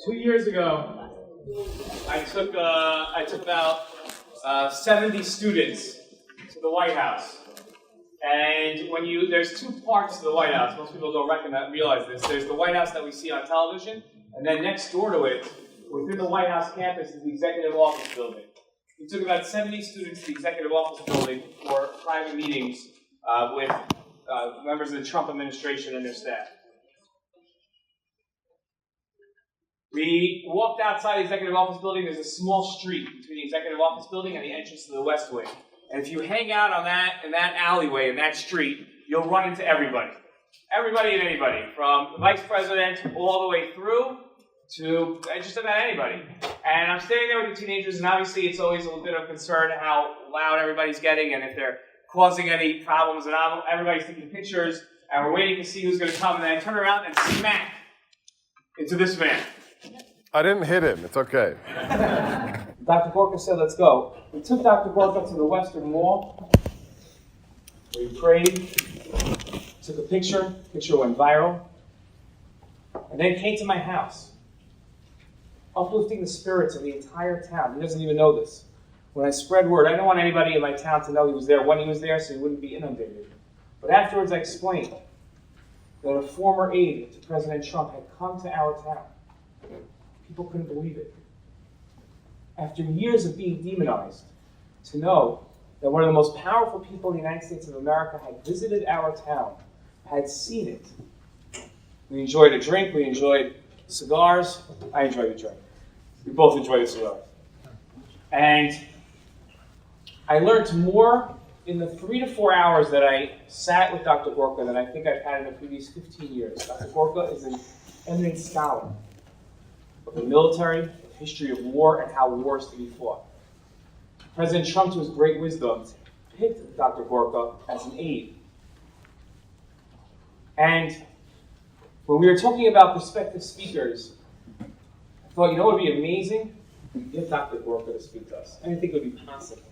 2 years ago, I took about 70 students to the White House. And there's two parts to the White House. Most people don't realize this. There's the White House that we see on television, and then next door to it, within the White House campus, is the Executive Office Building. We took about 70 students to the Executive Office Building for private meetings with members of the Trump administration and their staff. We walked outside the Executive Office Building. There's a small street between the Executive Office Building and the entrance to the West Wing. And if you hang out in that alleyway, in that street, you'll run into everybody. Everybody and anybody, from the Vice President all the way through to just about anybody. And I'm standing there with the teenagers, and obviously it's always a little bit of concern how loud everybody's getting and if they're causing any problems. And everybody's taking pictures, and we're waiting to see who's going to come. And then I turn around and smack into this man. I didn't hit him. It's okay. Dr. Gorka said, let's go. We took Dr. Gorka to the Western Wall. We prayed, took a picture. Picture went viral. And then came to my house, uplifting the spirits of the entire town. He doesn't even know this. When I spread word, I didn't want anybody in my town to know he was there when he was there so he wouldn't be inundated. But afterwards I explained that a former aide to President Trump had come to our town. People couldn't believe it. After years of being demonized, to know that one of the most powerful people in the United States of America had visited our town, had seen it. We enjoyed a drink, we enjoyed cigars. I enjoyed the drink. We both enjoyed the cigars. And I learned more in the 3 to 4 hours that I sat with Dr. Gorka than I think I've had in the previous 15 years. Dr. Gorka is an eminent scholar of the military, the history of war, and how war is to be fought. President Trump, to his great wisdom, picked Dr. Gorka as an aide. And when we were talking about prospective speakers, I thought, what would be amazing? We'd get Dr. Gorka to speak to us. I didn't think it would be possible.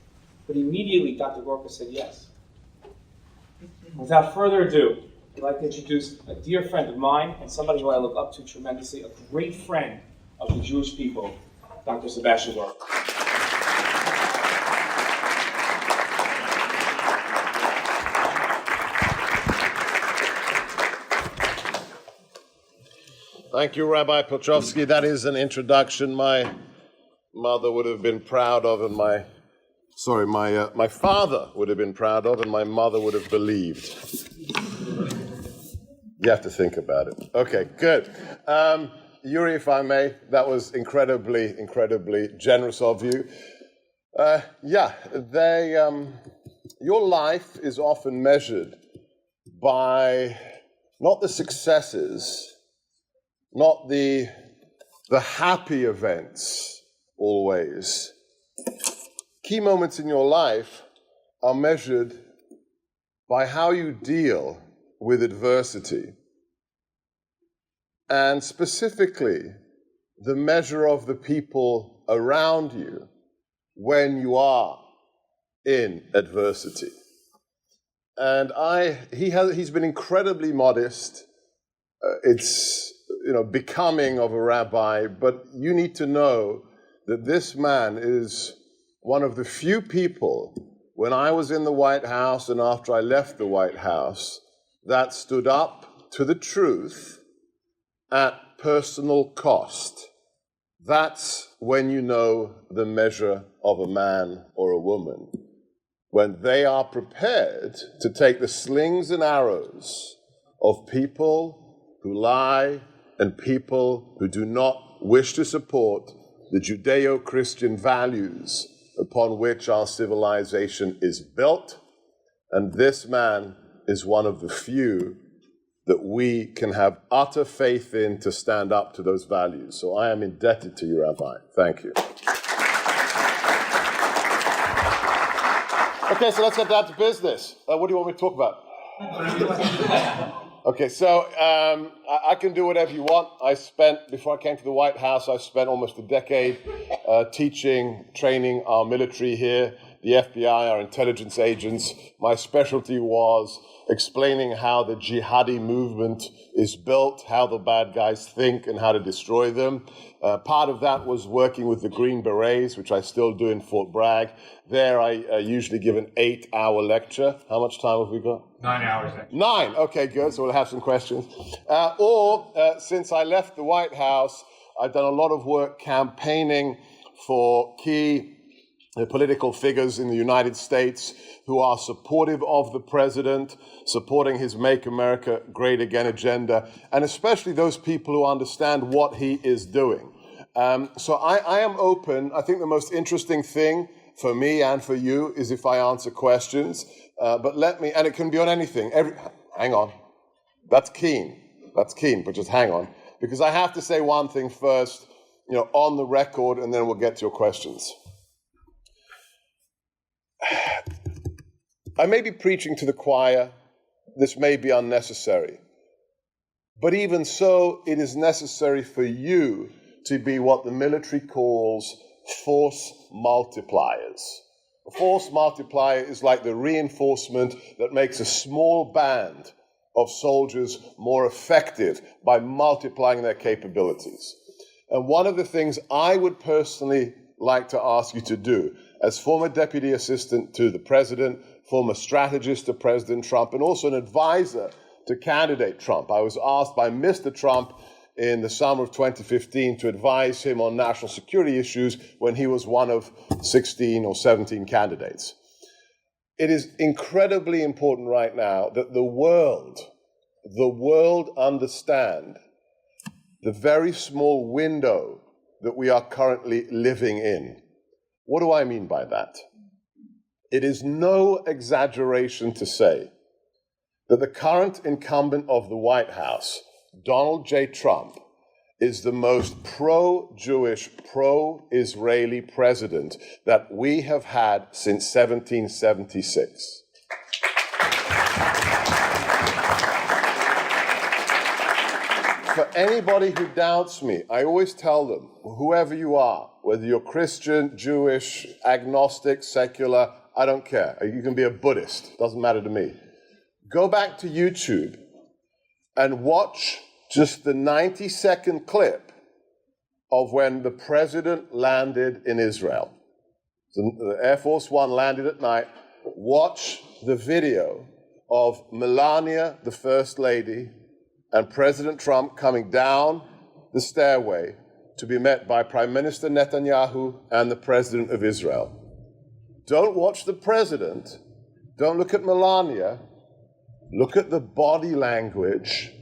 But immediately, Dr. Gorka said yes. Without further ado, I'd like to introduce a dear friend of mine and somebody who I look up to tremendously, a great friend of the Jewish people, Dr. Sebastian Gorka. Thank you, Rabbi Polonsky. That is an introduction my mother would have been proud of, and my father would have been proud of, and my mother would have believed. You have to think about it. Okay, good. Yuri, if I may, that was incredibly, incredibly generous of you. Your life is often measured by not the successes, not the happy events always. Key moments in your life are measured by how you deal with adversity. And specifically, the measure of the people around you when you are in adversity. And he's been incredibly modest. It's becoming of a rabbi, but you need to know that this man is one of the few people, when I was in the White House and after I left the White House, that stood up to the truth at personal cost. That's when you know the measure of a man or a woman. When they are prepared to take the slings and arrows of people who lie and people who do not wish to support the Judeo-Christian values upon which our civilization is built. And this man is one of the few that we can have utter faith in to stand up to those values. So I am indebted to you, Rabbi. Thank you. Okay, so let's get down to business. What do you want me to talk about? Okay, so I can do whatever you want. Before I came to the White House, I spent almost a decade teaching, training our military here. the FBI, our intelligence agents. My specialty was explaining how the jihadi movement is built, how the bad guys think, and how to destroy them. Part of that was working with the Green Berets, which I still do in Fort Bragg. There I usually give an 8-hour lecture. How much time have we got? 9 hours. 9, okay, good, so we'll have some questions. Since I left the White House, I've done a lot of work campaigning for key political figures in the United States who are supportive of the president, supporting his Make America Great Again agenda, and especially those people who understand what he is doing. So I am open. I think the most interesting thing for me and for you is if I answer questions. But let me, and it can be on anything. Hang on. That's keen, but just hang on. Because I have to say one thing first, on the record, and then we'll get to your questions. I may be preaching to the choir. This may be unnecessary. But even so, it is necessary for you to be what the military calls force multipliers. A force multiplier is like the reinforcement that makes a small band of soldiers more effective by multiplying their capabilities. And one of the things I would personally like to ask you to do, as former deputy assistant to the president, former strategist to President Trump, and also an advisor to candidate Trump. I was asked by Mr. Trump in the summer of 2015 to advise him on national security issues when he was one of 16 or 17 candidates. It is incredibly important right now that the world understand the very small window that we are currently living in. What do I mean by that? It is no exaggeration to say that the current incumbent of the White House, Donald J. Trump, is the most pro-Jewish, pro-Israeli president that we have had since 1776. For anybody who doubts me, I always tell them, whoever you are, whether you're Christian, Jewish, agnostic, secular, I don't care. You can be a Buddhist, doesn't matter to me. Go back to YouTube and watch just the 90-second clip of when the president landed in Israel. The Air Force One landed at night. Watch the video of Melania, the First Lady, and President Trump coming down the stairway to be met by Prime Minister Netanyahu and the President of Israel. Don't watch the president. Don't look at Melania. Look at the body language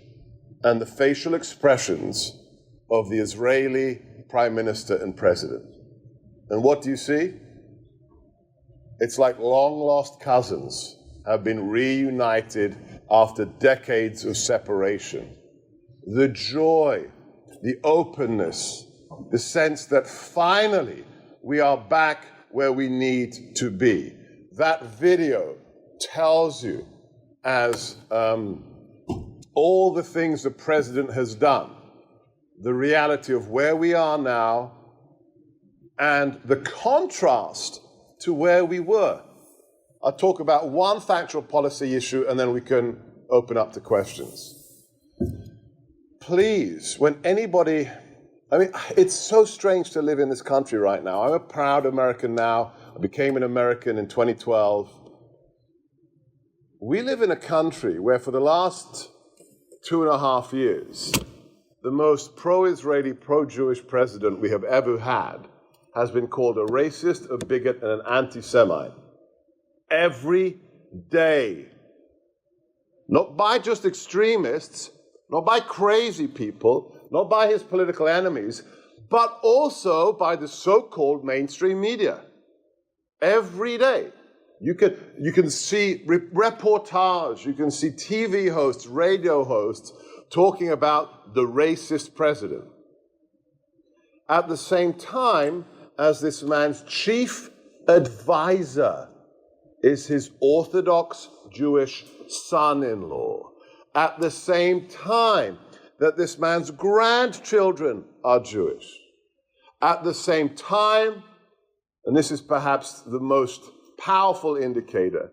and the facial expressions of the Israeli Prime Minister and President. And what do you see? It's like long-lost cousins have been reunited after decades of separation. The joy, the openness, the sense that finally we are back where we need to be. That video tells you, as all the things the president has done, the reality of where we are now and the contrast to where we were. I'll talk about one factual policy issue and then we can open up to questions. Please, when anybody, it's so strange to live in this country right now. I'm a proud American now. I became an American in 2012. We live in a country where for the last 2.5 years, the most pro-Israeli, pro-Jewish president we have ever had has been called a racist, a bigot, and an anti-Semite. Every day. Not by just extremists, not by crazy people, not by his political enemies, but also by the so-called mainstream media. Every day. You can see reportage, you can see TV hosts, radio hosts talking about the racist president. At the same time as this man's chief advisor is his Orthodox Jewish son-in-law. At the same time that this man's grandchildren are Jewish. At the same time, and this is perhaps the most powerful indicator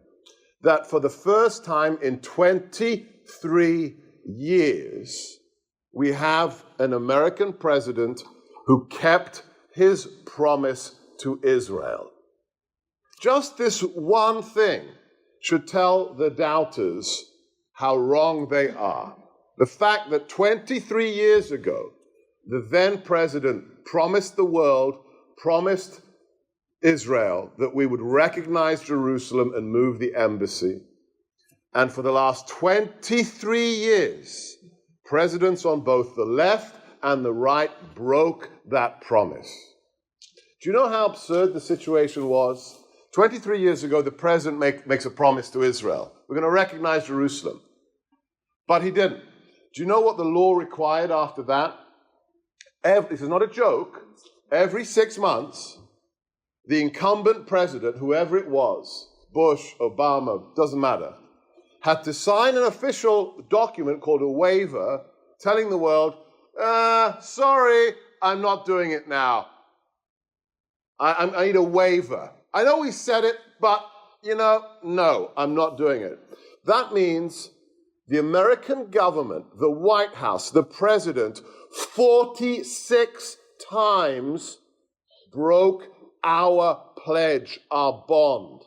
that for the first time in 23 years, we have an American president who kept his promise to Israel. Just this one thing should tell the doubters how wrong they are. The fact that 23 years ago, the then president promised the world, promised Israel that we would recognize Jerusalem and move the embassy. And for the last 23 years, presidents on both the left and the right broke that promise. Do you know how absurd the situation was? 23 years ago, the president makes a promise to Israel. We're going to recognize Jerusalem. But he didn't. Do you know what the law required after that? This is not a joke. Every 6 months, the incumbent president, whoever it was, Bush, Obama, doesn't matter, had to sign an official document called a waiver telling the world, sorry, I'm not doing it now. I need a waiver. I know he said it, but, no, I'm not doing it. That means the American government, the White House, the president, 46 times broke our pledge, our bond.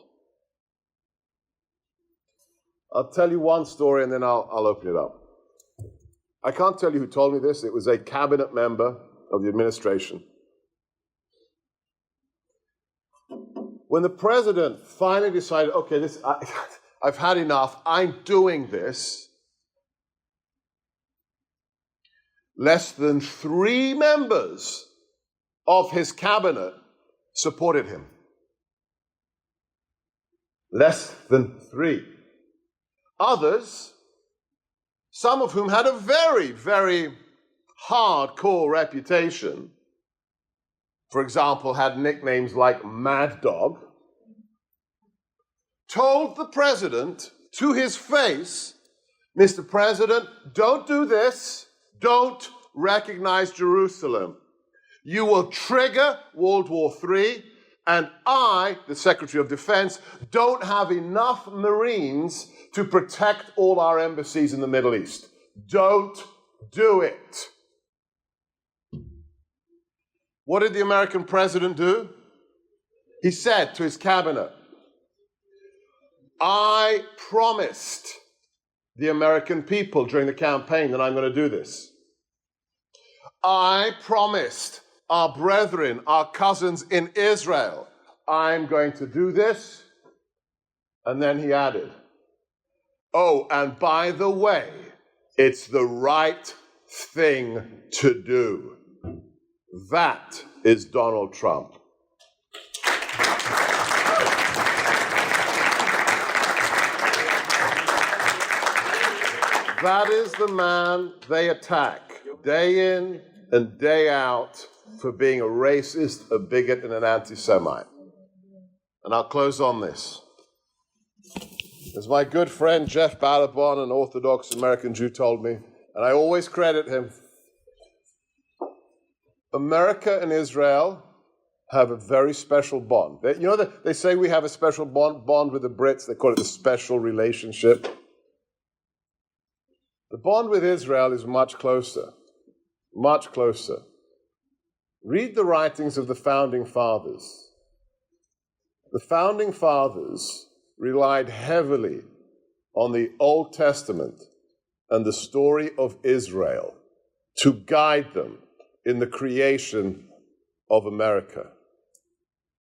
I'll tell you one story and then I'll open it up. I can't tell you who told me this. It was a cabinet member of the administration. When the president finally decided, okay, I've had enough, I'm doing this, less than 3 members of his cabinet supported him. Less than 3. Others, some of whom had a very, very hardcore reputation, for example, had nicknames like Mad Dog, told the president to his face, Mr. President, don't do this, don't recognize Jerusalem. You will trigger World War III, and I, the Secretary of Defense, don't have enough Marines to protect all our embassies in the Middle East. Don't do it. What did the American president do? He said to his cabinet, I promised the American people during the campaign that I'm going to do this. I promised our brethren, our cousins in Israel, I'm going to do this. And then he added, oh, and by the way, it's the right thing to do. That is Donald Trump. That is the man they attack day in and day out for being a racist, a bigot, and an anti-Semite. And I'll close on this. As my good friend Jeff Balaban, an Orthodox American Jew, told me, and I always credit him, America and Israel have a very special bond. They say we have a special bond with the Brits. They call it the special relationship. The bond with Israel is much closer, much closer. Read the writings of the Founding Fathers. The Founding Fathers relied heavily on the Old Testament and the story of Israel to guide them in the creation of America.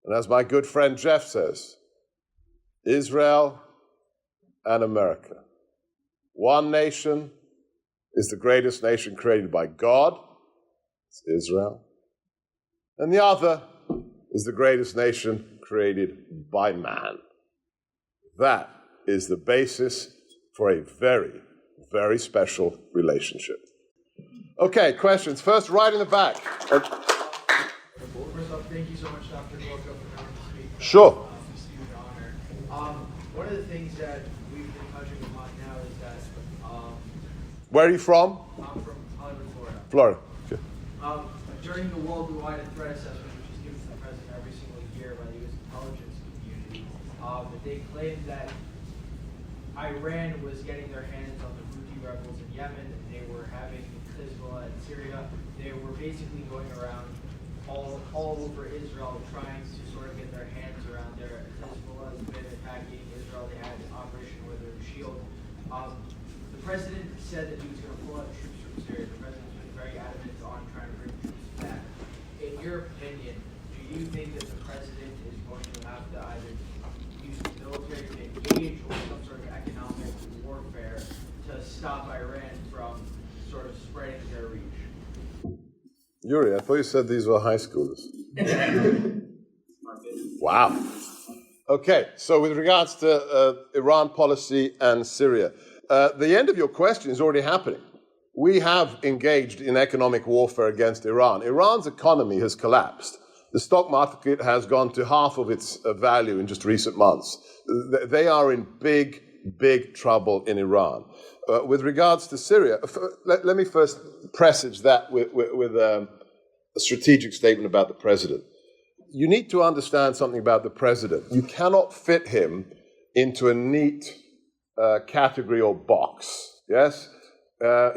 And as my good friend Jeff says, Israel and America. One nation is the greatest nation created by God, it's Israel. And the other is the greatest nation created by man. That is the basis for a very, very special relationship. Okay, questions. First, right in the back. First off, thank you so much, Dr. Gorka, for coming to speak. Sure. It's an honor. One of the things that we've been touching upon now is that Where are you from? I'm from Hollywood, Florida. Florida. Okay. During the worldwide threat assessment, which is given to the president every single year by the U.S. intelligence community, They claimed that Iran was getting their hands on the Houthi rebels in Yemen. They were having Hezbollah in Syria. They were basically going around all over Israel trying to sort of get their hands around there. Hezbollah has been attacking Israel. They had Operation Withering Shield. The president said that he was going to pull out troops from Syria. The president's been very adamant on trying to bring troops back. In your opinion, do you think that the president is going to have to either use the military to engage or some sort of economic warfare to stop Iran from sort of spreading their reach? Yuri, I thought you said these were high schoolers. Wow. Okay, so with regards to Iran policy and Syria, the end of your question is already happening. We have engaged in economic warfare against Iran. Iran's economy has collapsed. The stock market has gone to half of its value in just recent months. They are in big, big trouble in Iran. With regards to Syria, let me first presage that with a strategic statement about the president. You need to understand something about the president. You cannot fit him into a neat category or box, yes?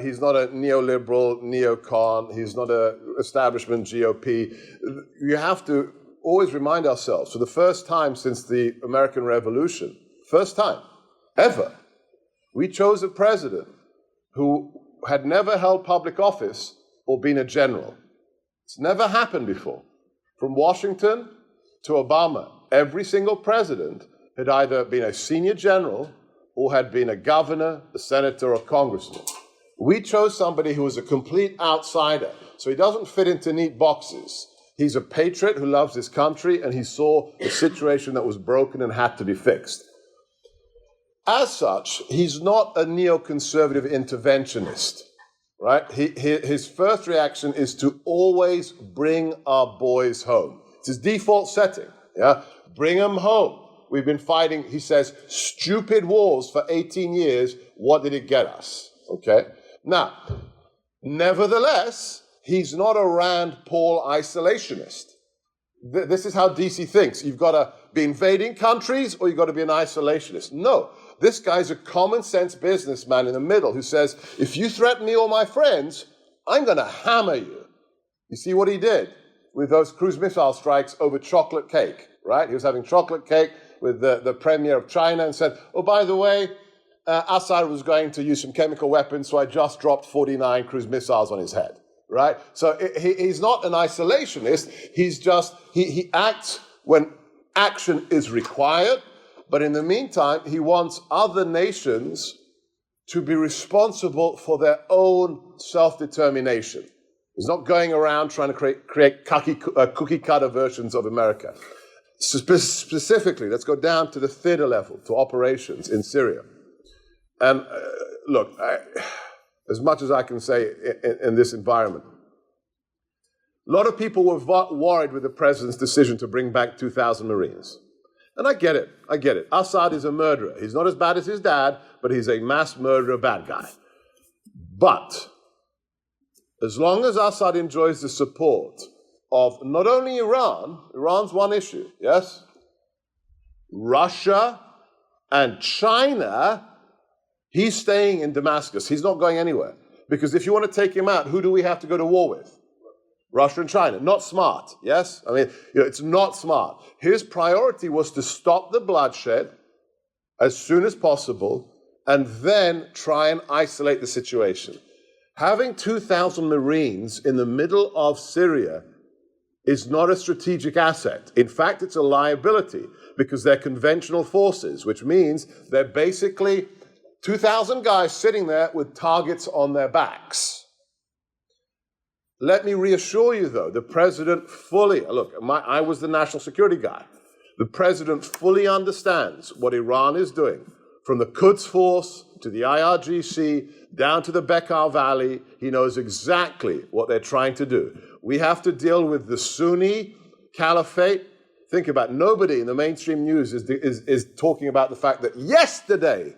He's not a neoliberal, neocon. He's not an establishment GOP. You have to always remind ourselves, for the first time since the American Revolution, first time ever, we chose a president who had never held public office or been a general. It's never happened before. From Washington to Obama, every single president had either been a senior general or had been a governor, a senator, or congressman. We chose somebody who was a complete outsider, so he doesn't fit into neat boxes. He's a patriot who loves his country, and he saw a situation that was broken and had to be fixed. As such, he's not a neoconservative interventionist, right? His first reaction is to always bring our boys home. It's his default setting, yeah? Bring them home. We've been fighting, he says, stupid wars for 18 years. What did it get us? Okay? Now, nevertheless, he's not a Rand Paul isolationist. This is how DC thinks. You've got to be invading countries or you've got to be an isolationist. No, this guy's a common sense businessman in the middle who says, if you threaten me or my friends, I'm going to hammer you. You see what he did with those cruise missile strikes over chocolate cake, right? He was having chocolate cake with the premier of China and said, oh, by the way, Assad was going to use some chemical weapons, so I just dropped 49 cruise missiles on his head, right? So he's not an isolationist. He's just, he acts when action is required, but in the meantime, he wants other nations to be responsible for their own self-determination. He's not going around trying to create cookie-cutter versions of America. Specifically, let's go down to the theater level, to operations in Syria. And look, as much as I can say in this environment, a lot of people were worried with the president's decision to bring back 2,000 Marines. And I get it. Assad is a murderer. He's not as bad as his dad, but he's a mass murderer bad guy. But as long as Assad enjoys the support of not only Iran's one issue, yes? Russia and China, he's staying in Damascus. He's not going anywhere. Because if you want to take him out, who do we have to go to war with? Russia and China. Not smart, yes? I mean, it's not smart. His priority was to stop the bloodshed as soon as possible and then try and isolate the situation. Having 2,000 Marines in the middle of Syria is not a strategic asset. In fact, it's a liability because they're conventional forces, which means they're basically 2,000 guys sitting there with targets on their backs. Let me reassure you, though, the president fully, look, I was the national security guy. The president fully understands what Iran is doing, from the Quds Force to the IRGC, down to the Bekaa Valley. He knows exactly what they're trying to do. We have to deal with the Sunni caliphate. Think about it. Nobody in the mainstream news is talking about the fact that yesterday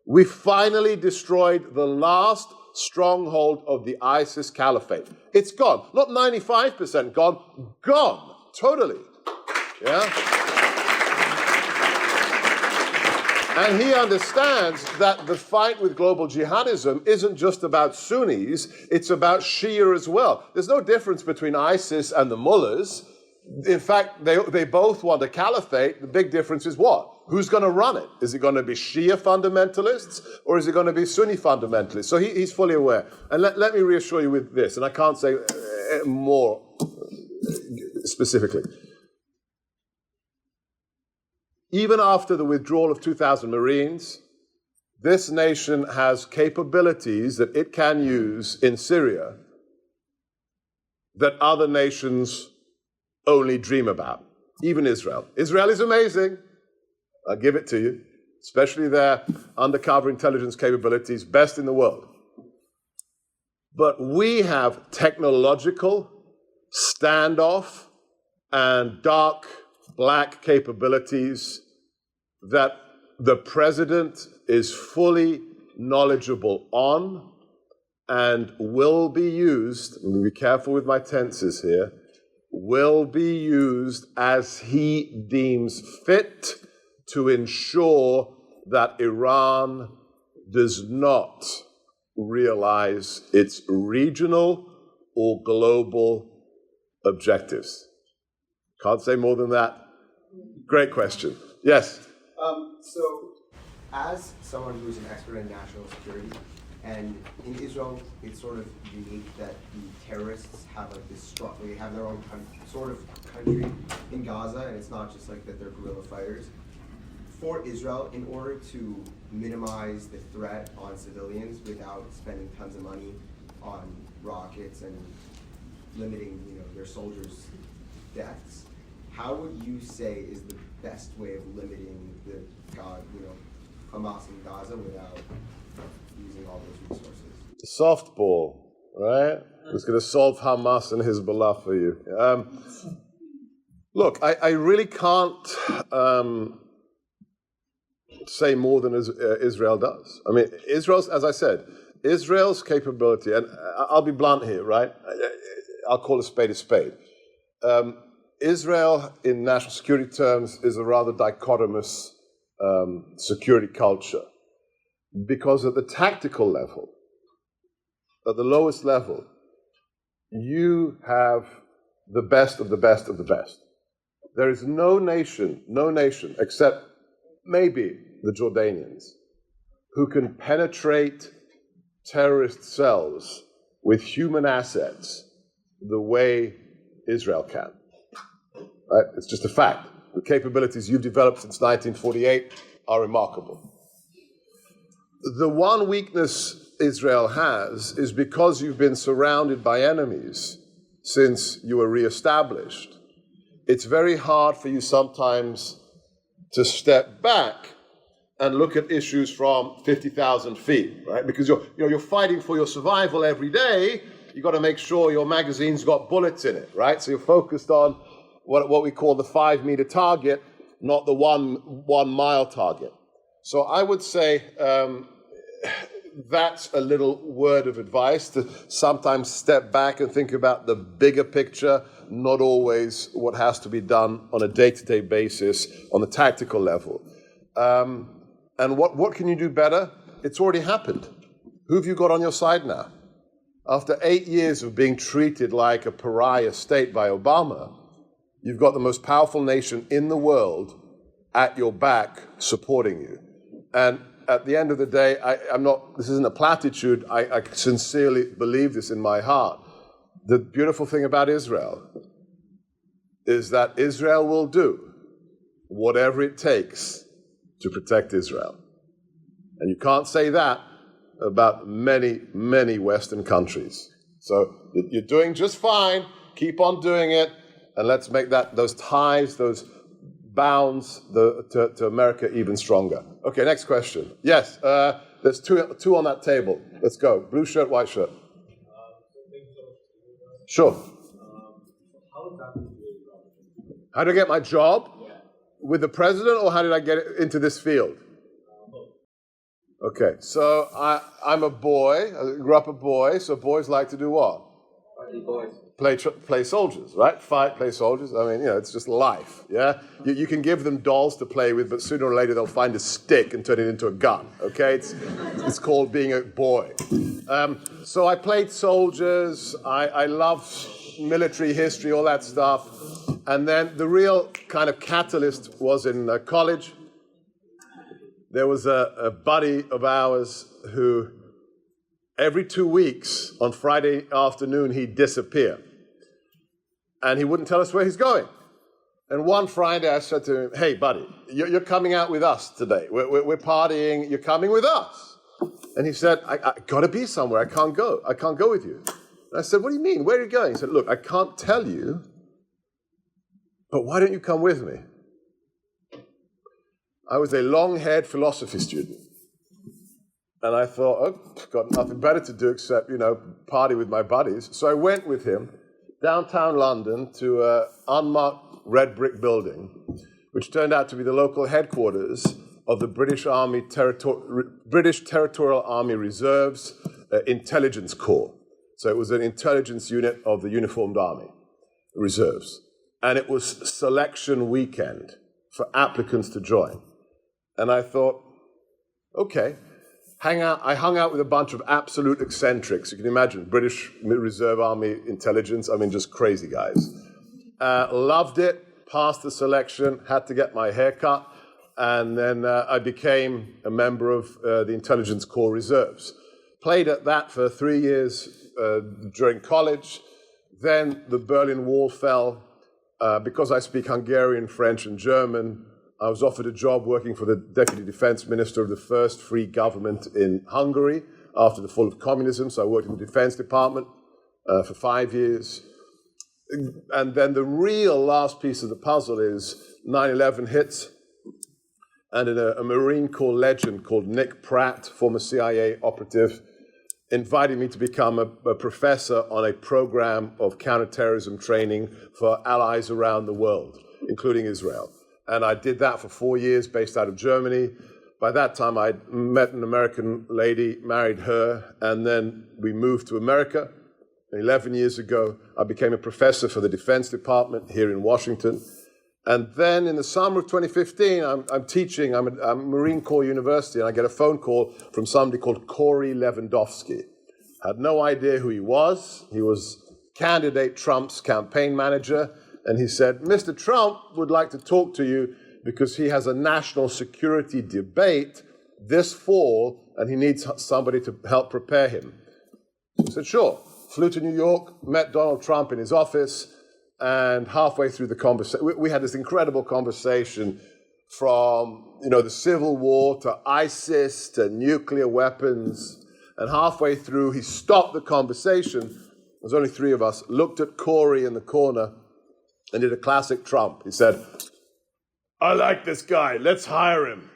we finally destroyed the last stronghold of the ISIS caliphate. It's gone. Not 95% gone. Gone. Totally. Yeah? And he understands that the fight with global jihadism isn't just about Sunnis, it's about Shia as well. There's no difference between ISIS and the mullahs. In fact, they both want a caliphate. The big difference is what? Who's going to run it? Is it going to be Shia fundamentalists or is it going to be Sunni fundamentalists? So he's fully aware. And let me reassure you with this, and I can't say more specifically. Even after the withdrawal of 2,000 Marines, this nation has capabilities that it can use in Syria that other nations only dream about, even Israel. Israel is amazing. I'll give it to you, especially their undercover intelligence capabilities, best in the world. But we have technological, standoff, and dark black capabilities that the president is fully knowledgeable on and will be used, I'm going to be careful with my tenses here, will be used as he deems fit to ensure that Iran does not realize its regional or global objectives. Can't say more than that. Great question. Yes? So, as someone who's an expert in national security, and in Israel, it's sort of unique that the terrorists have like this strong, they have their own sort of country in Gaza, and it's not just like that they're guerrilla fighters. For Israel, in order to minimize the threat on civilians without spending tons of money on rockets and limiting, their soldiers' deaths, how would you say is the best way of limiting the Hamas in Gaza without using all those resources? Softball, right? It's going to solve Hamas and Hezbollah for you. Look, I really can't say more than Israel does. I mean, as I said, Israel's capability, and I'll be blunt here, right? I'll call a spade a spade. Israel, in national security terms, is a rather dichotomous security culture. Because at the tactical level, at the lowest level, you have the best of the best of the best. There is no nation, except maybe the Jordanians, who can penetrate terrorist cells with human assets the way Israel can. Right? It's just a fact. The capabilities you've developed since 1948 are remarkable. The one weakness Israel has is because you've been surrounded by enemies since you were reestablished. It's very hard for you sometimes to step back and look at issues from 50,000 feet, right? Because you're fighting for your survival every day. You've got to make sure your magazine's got bullets in it, right? So you're focused on what we call the 5-meter target, not the 1 mile target. So I would say that's a little word of advice, to sometimes step back and think about the bigger picture, not always what has to be done on a day-to-day basis on the tactical level. And what can you do better? It's already happened. Who have you got on your side now? After 8 years of being treated like a pariah state by Obama, you've got the most powerful nation in the world at your back supporting you. And at the end of the day, this isn't a platitude, I sincerely believe this in my heart. The beautiful thing about Israel is that Israel will do whatever it takes to protect Israel. And you can't say that about many, many Western countries. So you're doing just fine, keep on doing it, and let's make those ties, those bounds to America even stronger. Okay, next question. Yes, there's two on that table. Let's go. Blue shirt, white shirt. Sure. How did I get my job? With the president, or how did I get into this field? Okay, so I'm a boy. I grew up a boy, so boys like to do what? Play soldiers, right? Fight, play soldiers. I mean, it's just life, yeah? You can give them dolls to play with, but sooner or later they'll find a stick and turn it into a gun, okay? It's called being a boy. So I played soldiers. I loved military history, all that stuff. And then the real kind of catalyst was in college. There was a buddy of ours who every 2 weeks on Friday afternoon he'd disappear. And he wouldn't tell us where he's going. And one Friday I said to him, hey, buddy, you're coming out with us today. We're partying. You're coming with us. And he said, I got to be somewhere. I can't go. I can't go with you. And I said, what do you mean? Where are you going? He said, look, I can't tell you, but why don't you come with me? I was a long-haired philosophy student. And I thought, I've got nothing better to do except, party with my buddies. So I went with him downtown London to an unmarked red brick building, which turned out to be the local headquarters of the British Territorial Army Reserve's Intelligence Corps. So it was an intelligence unit of the Uniformed Army Reserves. And it was selection weekend for applicants to join. And I thought, okay. I hung out with a bunch of absolute eccentrics. You can imagine, British Reserve Army intelligence, just crazy guys. Loved it, passed the selection, had to get my hair cut, and then I became a member of the Intelligence Corps Reserves. Played at that for 3 years during college. Then the Berlin Wall fell. Because I speak Hungarian, French, and German, I was offered a job working for the Deputy Defense Minister of the first free government in Hungary after the fall of communism. So I worked in the Defense Department for 5 years. And then the real last piece of the puzzle is 9/11 hits. And a Marine Corps legend called Nick Pratt, former CIA operative, invited me to become a professor on a program of counterterrorism training for allies around the world, including Israel. And I did that for 4 years based out of Germany. By that time, I'd met an American lady, married her, and then we moved to America. 11 years ago, I became a professor for the Defense Department here in Washington. And then in the summer of 2015, I'm teaching, I'm at Marine Corps University, and I get a phone call from somebody called Corey Lewandowski. I had no idea who he was. He was candidate Trump's campaign manager. And he said, Mr. Trump would like to talk to you because he has a national security debate this fall, and he needs somebody to help prepare him. I said, sure. Flew to New York, met Donald Trump in his office, and halfway through the conversation, we had this incredible conversation from, the Civil War to ISIS to nuclear weapons. And halfway through, he stopped the conversation. There was only 3 of us, looked at Corey in the corner, and did a classic Trump. He said, I like this guy, let's hire him.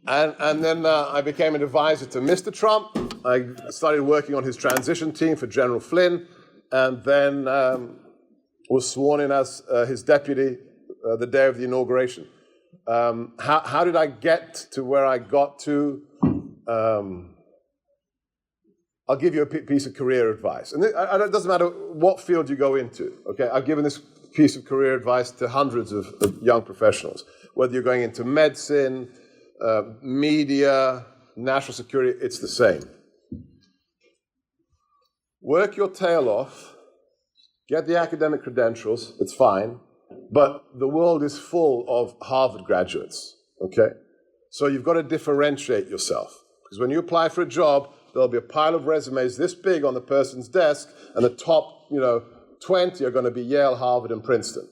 And then I became an advisor to Mr. Trump. I started working on his transition team for General Flynn, and then was sworn in as his deputy the day of the inauguration. How did I get to where I got to? I'll give you a piece of career advice. And it doesn't matter what field you go into, okay? I've given this piece of career advice to hundreds of young professionals. Whether you're going into medicine, media, national security, it's the same. Work your tail off, get the academic credentials, it's fine, but the world is full of Harvard graduates, okay? So you've got to differentiate yourself. Because when you apply for a job, there'll be a pile of resumes this big on the person's desk, and the top, 20 are going to be Yale, Harvard, and Princeton.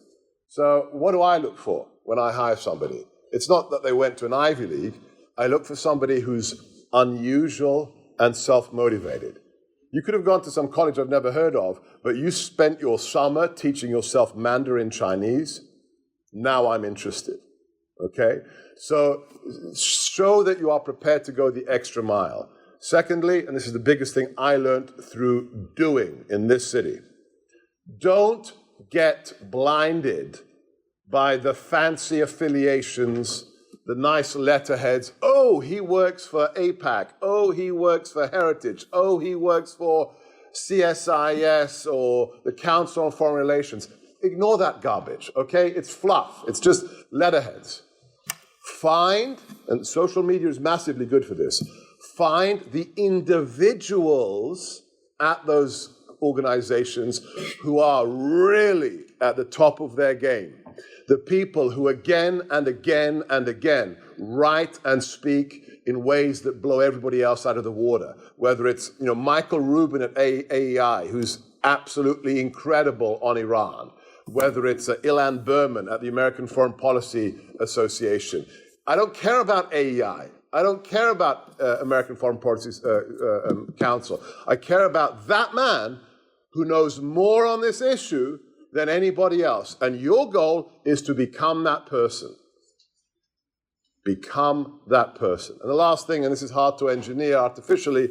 So what do I look for when I hire somebody? It's not that they went to an Ivy League. I look for somebody who's unusual and self-motivated. You could have gone to some college I've never heard of, but you spent your summer teaching yourself Mandarin Chinese. Now I'm interested, okay? So show that you are prepared to go the extra mile. Secondly, and this is the biggest thing I learned through doing in this city, don't get blinded by the fancy affiliations, the nice letterheads. Oh, he works for AIPAC. Oh, he works for Heritage. Oh, he works for CSIS or the Council on Foreign Relations. Ignore that garbage, okay? It's fluff. It's just letterheads. Find, and social media is massively good for this, find the individuals at those organizations who are really at the top of their game. The people who again and again and again write and speak in ways that blow everybody else out of the water. Whether it's Michael Rubin at AEI, who's absolutely incredible on Iran. Whether it's Ilan Berman at the American Foreign Policy Association. I don't care about AEI. I don't care about American Foreign Policy Council. I care about that man who knows more on this issue than anybody else. And your goal is to become that person. Become that person. And the last thing, and this is hard to engineer artificially,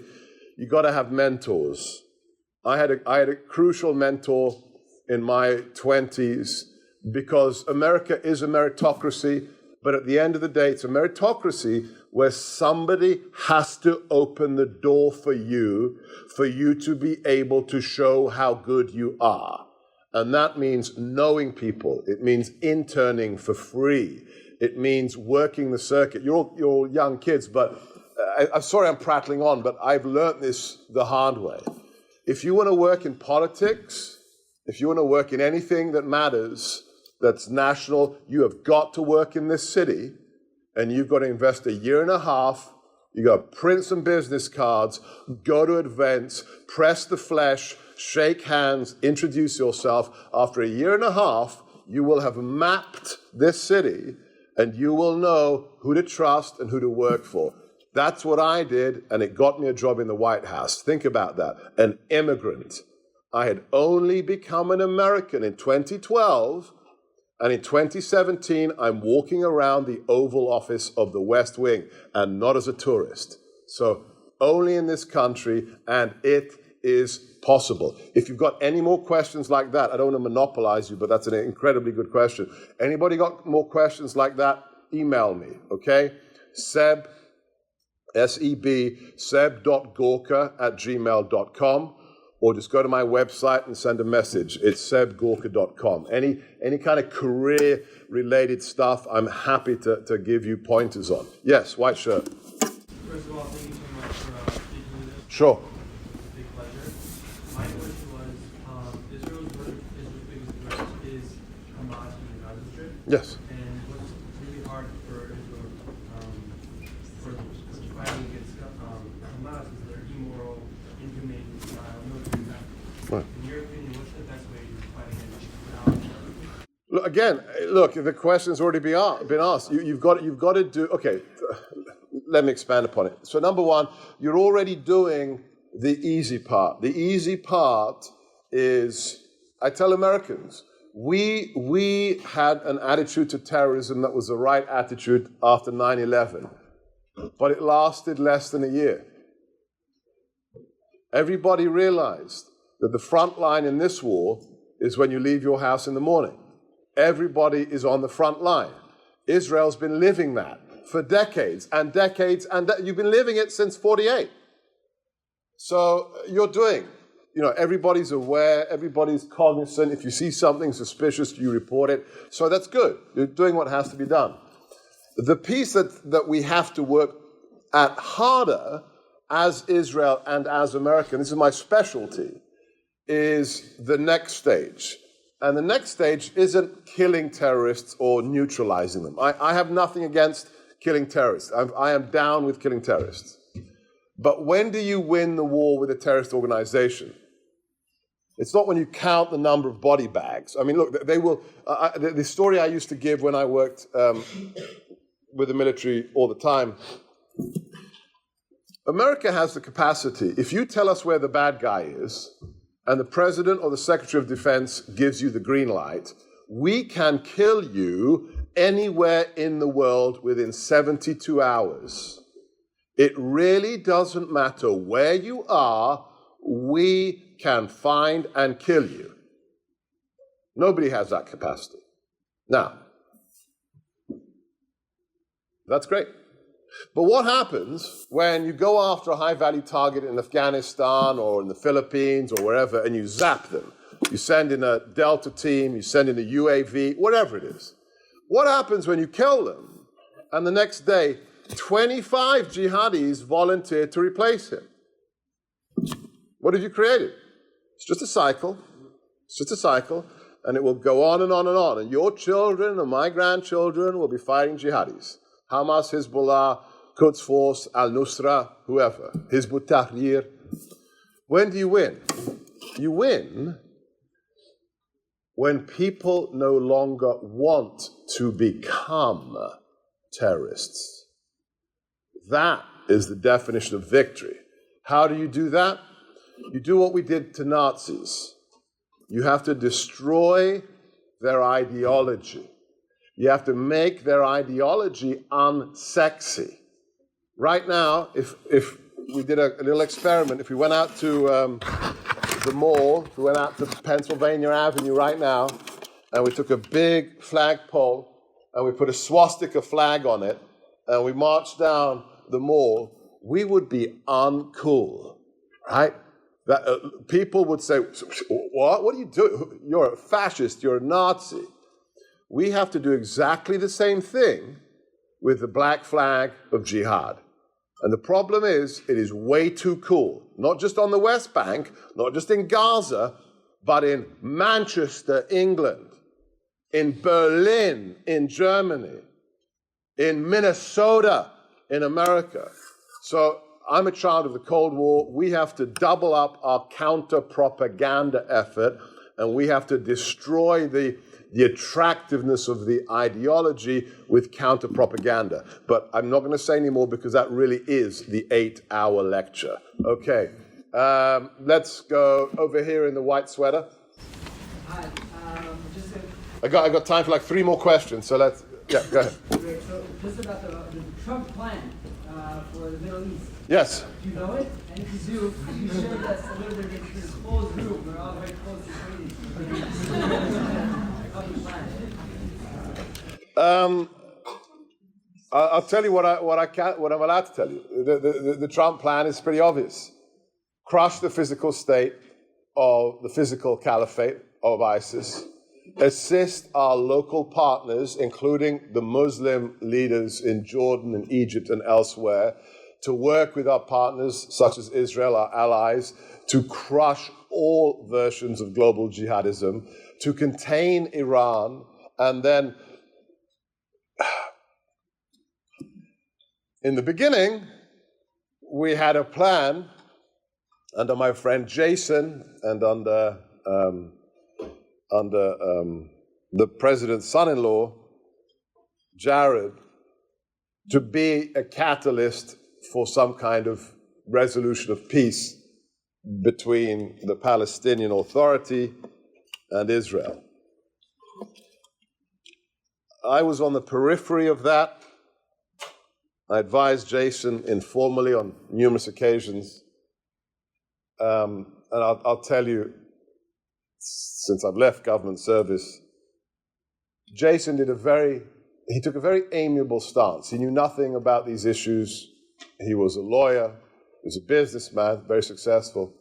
you got to have mentors. I had a crucial mentor in my 20s because America is a meritocracy, but at the end of the day, it's a meritocracy where somebody has to open the door for you to be able to show how good you are. And that means knowing people. It means interning for free. It means working the circuit. You're all young kids, but I'm sorry I'm prattling on, but I've learned this the hard way. If you want to work in politics, if you want to work in anything that matters, that's national, you have got to work in this city, and you've got to invest a year and a half. You've got to print some business cards, go to events, press the flesh, shake hands, introduce yourself. After a year and a half, you will have mapped this city, and you will know who to trust and who to work for. That's what I did, and it got me a job in the White House. Think about that. An immigrant. I had only become an American in 2012, and in 2017, I'm walking around the Oval Office of the West Wing, and not as a tourist. So only in this country, and it is possible. If you've got any more questions like that, I don't want to monopolize you, but that's an incredibly good question. Anybody got more questions like that? Email me, okay? Seb, S-E-B, seb.gorka@gmail.com, or just go to my website and send a message. It's sebgorka.com. Any kind of career-related stuff, I'm happy to give you pointers on. Yes, white shirt. First of all, thank you so much for speaking with us. Sure. It's a big pleasure. My question was, Israel's biggest threat is Hamas in the Gaza Strip. Yes. And what's really hard for Israel for fighting against Hamas is their immoral, inhumane military tactics. Right. In your opinion, what's the best way to fight against Look, the question's already been asked. You've got to do, okay, let me expand upon it. So number one, you're already doing the easy part. The easy part is, I tell Americans, we had an attitude to terrorism that was the right attitude after 9/11, but it lasted less than a year. Everybody realized that the front line in this war is when you leave your house in the morning. Everybody is on the front line. Israel's been living that for decades and decades, and you've been living it since 48. So you're doing, everybody's aware, everybody's cognizant. If you see something suspicious, you report it. So that's good. You're doing what has to be done. The piece that we have to work at harder as Israel and as America, and this is my specialty, is the next stage. And the next stage isn't killing terrorists or neutralizing them. I have nothing against killing terrorists. I am down with killing terrorists. But when do you win the war with a terrorist organization? It's not when you count the number of body bags. I mean, look, they will. The story I used to give when I worked with the military all the time, America has the capacity, if you tell us where the bad guy is, and the President or the Secretary of Defense gives you the green light, we can kill you anywhere in the world within 72 hours. It really doesn't matter where you are, we can find and kill you. Nobody has that capacity. Now, that's great. But what happens when you go after a high-value target in Afghanistan or in the Philippines or wherever and you zap them? You send in a Delta team, you send in a UAV, whatever it is. What happens when you kill them and the next day 25 jihadis volunteer to replace him? What have you created? It's just a cycle. It's just a cycle, and it will go on and on and on. And your children and my grandchildren will be fighting jihadis. Hamas, Hezbollah, Quds Force, Al-Nusra, whoever. Hizb ut-Tahrir. When do you win? You win when people no longer want to become terrorists. That is the definition of victory. How do you do that? You do what we did to Nazis. You have to destroy their ideology. You have to make their ideology unsexy. Right now, if we did a little experiment, if we went out to the mall, if we went out to Pennsylvania Avenue right now, and we took a big flagpole, and we put a swastika flag on it, and we marched down the mall, we would be uncool, right? That, people would say, what? What are you doing? You're a fascist, you're a Nazi. We have to do exactly the same thing with the black flag of jihad. And the problem is, it is way too cool. Not just on the West Bank, not just in Gaza, but in Manchester, England, in Berlin, in Germany, in Minnesota, in America. So I'm a child of the Cold War. We have to double up our counter-propaganda effort, and we have to destroy the attractiveness of the ideology with counter-propaganda. But I'm not going to say any more because that really is the 8-hour lecture. Okay, let's go over here in the white sweater. Hi, I got time for like 3 more questions, so let's, yeah, go ahead. great. So just about the Trump plan for the Middle East. Yes. Do you know it? And if you do, could you share with us a little bit of this closed group? We're all very close to I'll tell you what I'm allowed to tell you. The Trump plan is pretty obvious. Crush the physical state of the physical caliphate of ISIS. Assist our local partners, including the Muslim leaders in Jordan and Egypt and elsewhere, to work with our partners, such as Israel, our allies, to crush all versions of global jihadism, to contain Iran, and then, in the beginning, we had a plan under my friend Jason and under the president's son-in-law, Jared, to be a catalyst for some kind of resolution of peace between the Palestinian Authority and Israel. I was on the periphery of that. I advised Jason informally on numerous occasions. And I'll tell you, since I've left government service, Jason took a very amiable stance. He knew nothing about these issues. He was a lawyer, he was a businessman, very successful.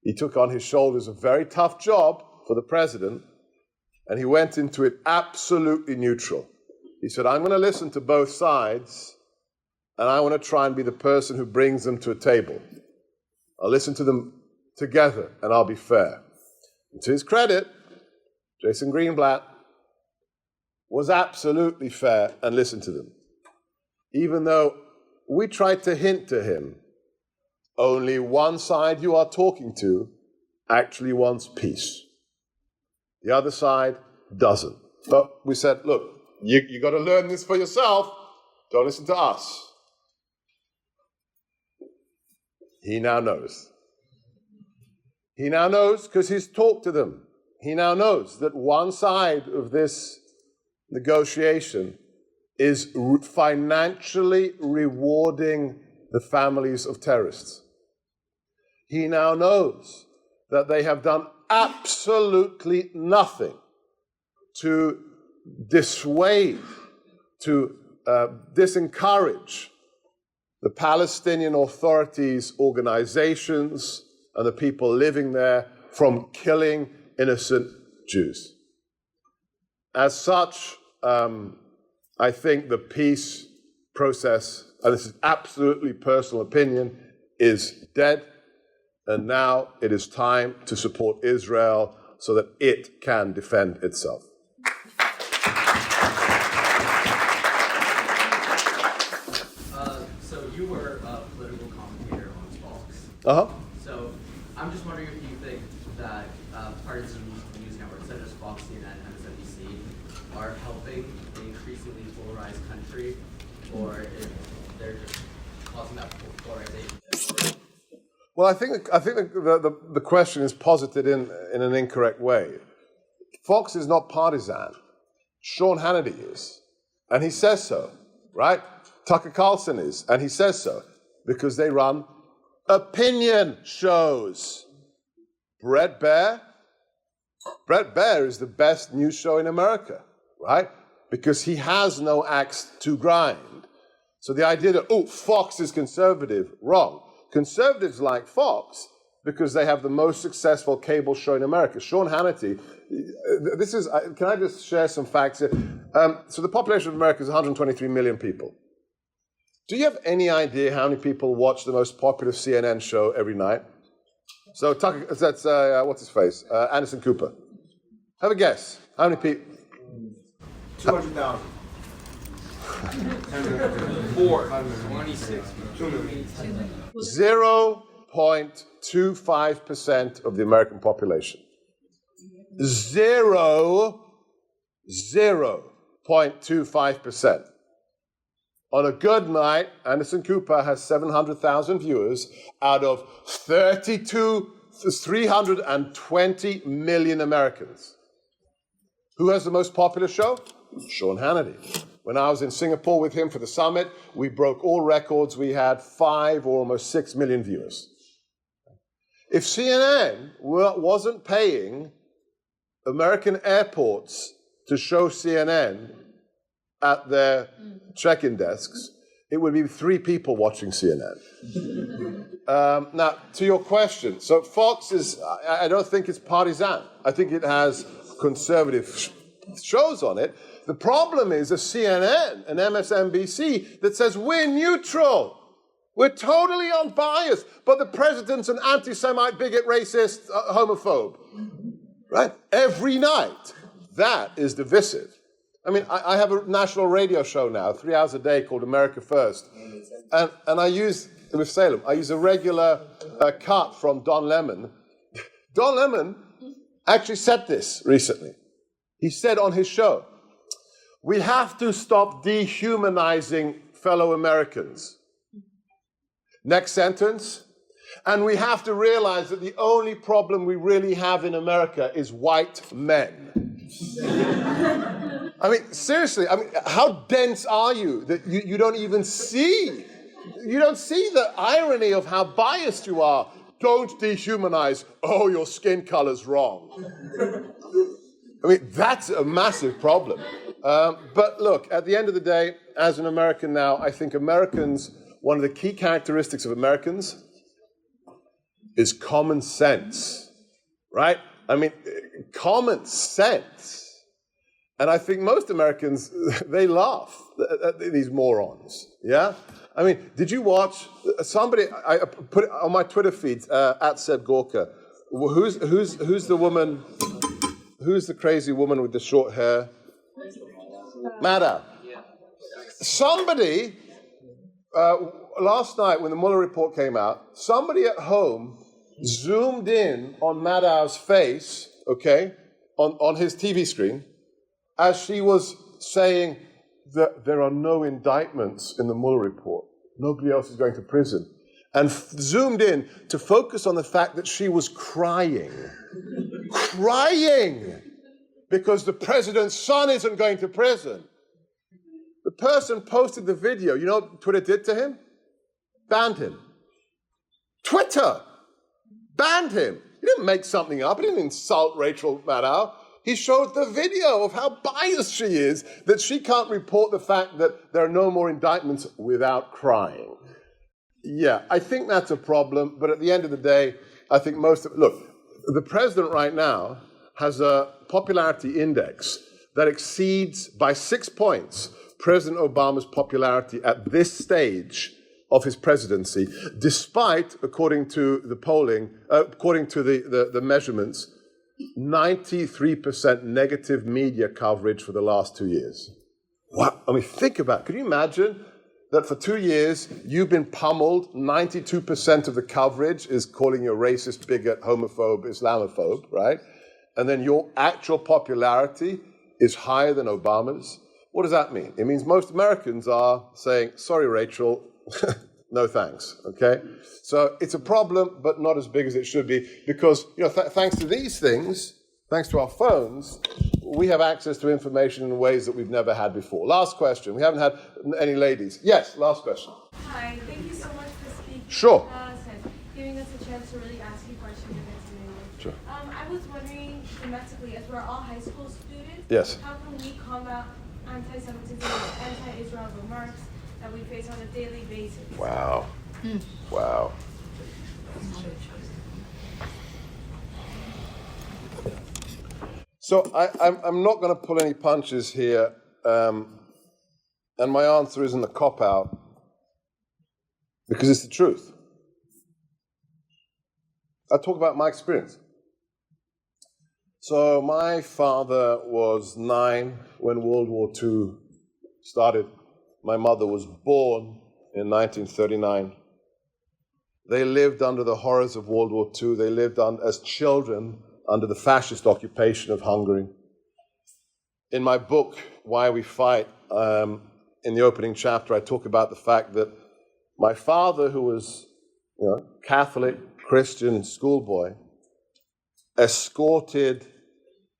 He took on his shoulders a very tough job for the president, and he went into it absolutely neutral. He said, I'm going to listen to both sides, and I want to try and be the person who brings them to a table. I'll listen to them together, and I'll be fair. And to his credit, Jason Greenblatt was absolutely fair and listened to them. Even though we tried to hint to him, only one side you are talking to actually wants peace. The other side doesn't. But we said, look, you got to learn this for yourself. Don't listen to us. He now knows. He now knows because he's talked to them. He now knows that one side of this negotiation is financially rewarding the families of terrorists. He now knows that they have done absolutely nothing to dissuade, to disencourage the Palestinian Authority's organizations and the people living there from killing innocent Jews. As such, I think the peace process, and this is absolutely personal opinion, is dead. And now it is time to support Israel so that it can defend itself. So you were a political commentator on Fox. Uh-huh. So I'm just wondering if you think that partisan news networks such as Fox, CNN, MSNBC are helping an increasingly polarized country, or if they're just causing that polarization. Well, I think the question is posited in an incorrect way. Fox is not partisan. Sean Hannity is, and he says so, right? Tucker Carlson is, and he says so, because they run opinion shows. Brett Baer is the best news show in America, right? Because he has no axe to grind. So the idea that, Fox is conservative, wrong. Conservatives like Fox because they have the most successful cable show in America. Sean Hannity, can I just share some facts here? So the population of America is 123 million people. Do you have any idea how many people watch the most popular CNN show every night? So Tucker, that's, what's his face? Anderson Cooper. Have a guess. How many people? 200,000. 26. 0.25% of the American population. 0.25%. On a good night, Anderson Cooper has 700,000 viewers out of 320 million Americans. Who has the most popular show? Sean Hannity. When I was in Singapore with him for the summit, we broke all records. We had 5 or almost 6 million viewers. If CNN wasn't paying American airports to show CNN at their check-in desks, it would be 3 people watching CNN. Now, to your question, so Fox is, I don't think it's partisan. I think it has conservative shows on it. The problem is a CNN, an MSNBC, that says we're neutral. We're totally unbiased, but the president's an anti-Semite, bigot, racist, homophobe. Right? Every night. That is divisive. I mean, I have a national radio show now, 3 hours a day, called America First. And I use, with Salem, I use a regular cut from Don Lemon. Don Lemon actually said this recently. He said on his show, we have to stop dehumanizing fellow Americans. Next sentence. And we have to realize that the only problem we really have in America is white men. I mean, seriously, how dense are you that you don't even see? You don't see the irony of how biased you are. Don't dehumanize. Oh, your skin color's wrong. I mean, that's a massive problem. But look, at the end of the day, as an American now, I think Americans, one of the key characteristics of Americans is common sense, right? I mean, common sense. And I think most Americans, they laugh at these morons, yeah? I mean, did you watch, somebody, I put it on my Twitter feed, at Seb Gorka, who's the woman, who's the crazy woman with the short hair? Maddow. Somebody, last night when the Mueller report came out, somebody at home zoomed in on Maddow's face, okay, on his TV screen, as she was saying that there are no indictments in the Mueller report. Nobody else is going to prison. And zoomed in to focus on the fact that she was crying. Crying! Because the president's son isn't going to prison. The person posted the video. You know what Twitter did to him? Banned him. Twitter banned him. He didn't make something up. He didn't insult Rachel Maddow. He showed the video of how biased she is, that she can't report the fact that there are no more indictments without crying. Yeah, I think that's a problem, but at the end of the day, I think look, the president right now has a popularity index that exceeds by 6 points President Obama's popularity at this stage of his presidency, despite, according to the polling, according to the measurements, 93% negative media coverage for the last 2 years. Wow, I mean, think about it. Could you imagine that for 2 years you've been pummeled, 92% of the coverage is calling you a racist, bigot, homophobe, Islamophobe, right? And then your actual popularity is higher than Obama's. What does that mean? It means most Americans are saying, sorry, Rachel, no thanks, okay? So it's a problem, but not as big as it should be, because thanks to these things, thanks to our phones, we have access to information in ways that we've never had before. Last question. We haven't had any ladies. Yes, last question. Hi, thank you so much for speaking. Sure. And giving us a chance to really ask you questions in English. Sure. I was wondering, domestically, as we're all high school students, Yes. how can we combat anti-Semitism and anti-Israel remarks that we face on a daily basis? Wow. Wow. So I'm not going to pull any punches here, and my answer isn't a cop-out, because it's the truth. I'll talk about my experience. So my father was 9 when World War II started. My mother was born in 1939. They lived under the horrors of World War II. They lived as children under the fascist occupation of Hungary. In my book, Why We Fight, in the opening chapter, I talk about the fact that my father, who was Catholic, Christian schoolboy, escorted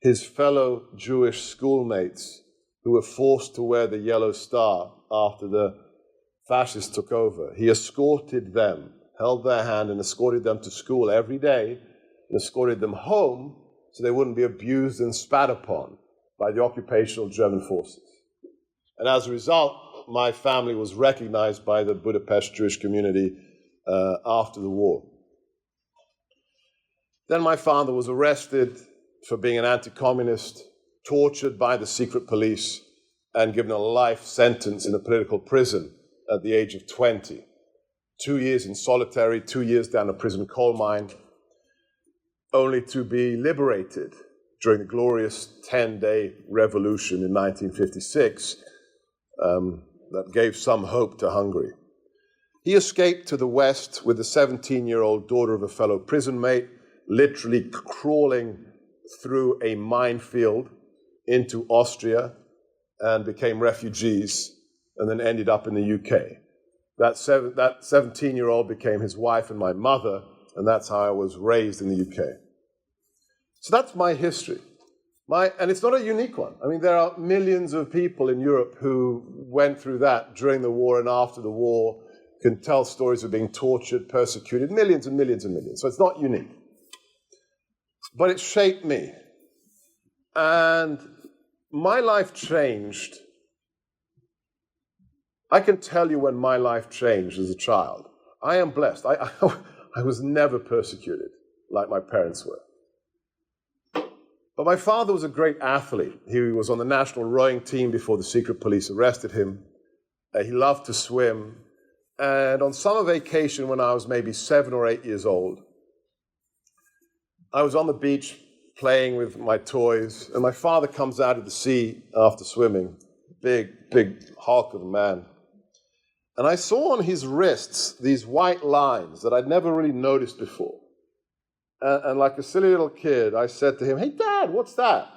his fellow Jewish schoolmates who were forced to wear the yellow star after the fascists took over. He escorted them, held their hand and escorted them to school every day, and escorted them home so they wouldn't be abused and spat upon by the occupational German forces. And as a result, my family was recognized by the Budapest Jewish community after the war. Then my father was arrested for being an anti-communist, tortured by the secret police, and given a life sentence in a political prison at the age of 20. 2 years in solitary, 2 years down a prison coal mine, only to be liberated during the glorious 10-day revolution in 1956 that gave some hope to Hungary. He escaped to the West with the 17-year-old daughter of a fellow prison mate, literally crawling through a minefield into Austria, and became refugees, and then ended up in the UK. That 17-year-old became his wife and my mother, and that's how I was raised in the UK. So that's my history. And it's not a unique one. I mean, there are millions of people in Europe who went through that during the war and after the war, can tell stories of being tortured, persecuted, millions and millions and millions. So it's not unique. But it shaped me. And my life changed. I can tell you when my life changed as a child. I am blessed. I was never persecuted like my parents were. But my father was a great athlete. He was on the national rowing team before the secret police arrested him. He loved to swim. And on summer vacation when I was maybe 7 or 8 years old, I was on the beach playing with my toys, and my father comes out of the sea after swimming, big hulk of a man. And I saw on his wrists these white lines that I'd never really noticed before. And like a silly little kid, I said to him, "Hey, Dad, what's that?"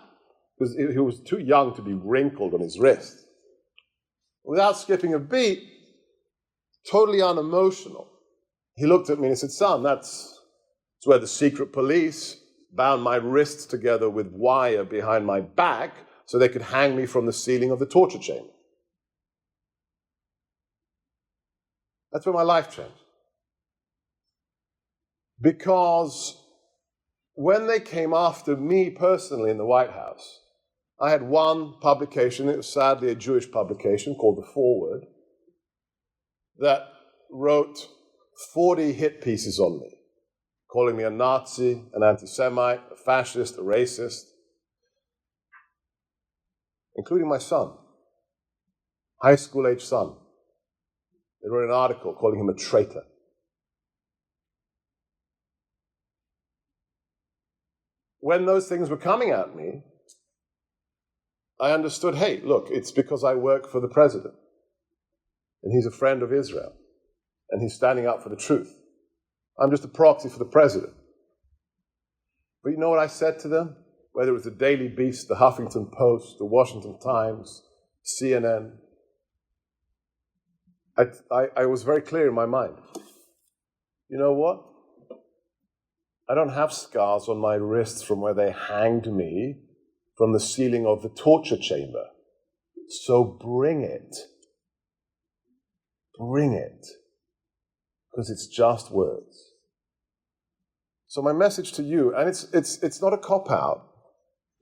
Because he was too young to be wrinkled on his wrist. Without skipping a beat, totally unemotional, he looked at me and he said, "Son, that's where the secret police bound my wrists together with wire behind my back so they could hang me from the ceiling of the torture chamber." That's where my life changed. Because when they came after me personally in the White House, I had one publication, it was sadly a Jewish publication called The Forward, that wrote 40 hit pieces on me, calling me a Nazi, an anti-Semite, a fascist, a racist, including my son, high school-age son. They wrote an article calling him a traitor. When those things were coming at me, I understood, hey, look, it's because I work for the president, and he's a friend of Israel, and he's standing up for the truth. I'm just a proxy for the president. But you know what I said to them? Whether it was the Daily Beast, the Huffington Post, the Washington Times, CNN, I was very clear in my mind. You know what? I don't have scars on my wrists from where they hanged me from the ceiling of the torture chamber. So bring it. Bring it. Because it's just words. So my message to you, and it's not a cop-out,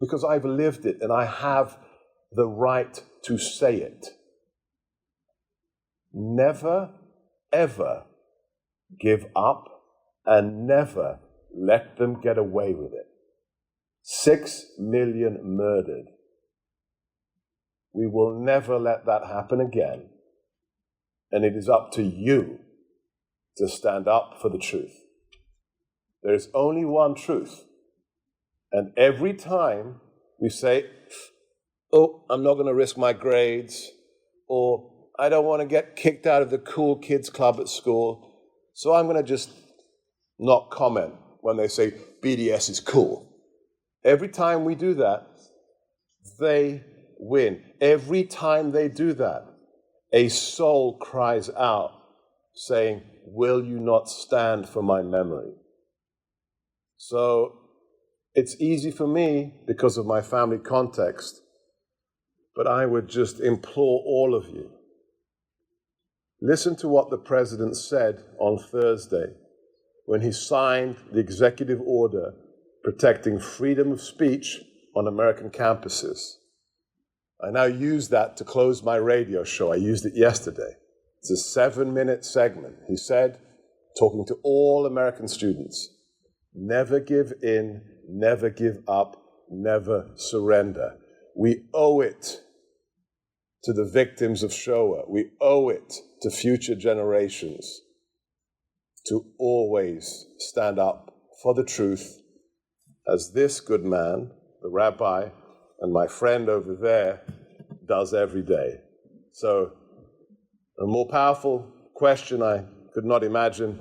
because I've lived it and I have the right to say it. Never, ever give up and never let them get away with it. 6 million murdered. We will never let that happen again. And it is up to you to stand up for the truth. There is only one truth. And every time we say, oh, I'm not going to risk my grades, or I don't want to get kicked out of the cool kids club at school, so I'm going to just not comment when they say BDS is cool. Every time we do that, they win. Every time they do that, a soul cries out saying, will you not stand for my memory? So it's easy for me because of my family context, but I would just implore all of you, listen to what the president said on Thursday when he signed the executive order protecting freedom of speech on American campuses. I now use that to close my radio show. I used it yesterday. It's a 7-minute segment. He said, talking to all American students, never give in, never give up, never surrender. We owe it to the victims of Shoah. We owe it to future generations to always stand up for the truth, as this good man, the rabbi, and my friend over there does every day. So, a more powerful question I could not imagine.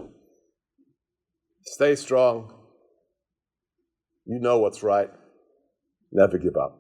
Stay strong. You know what's right. Never give up.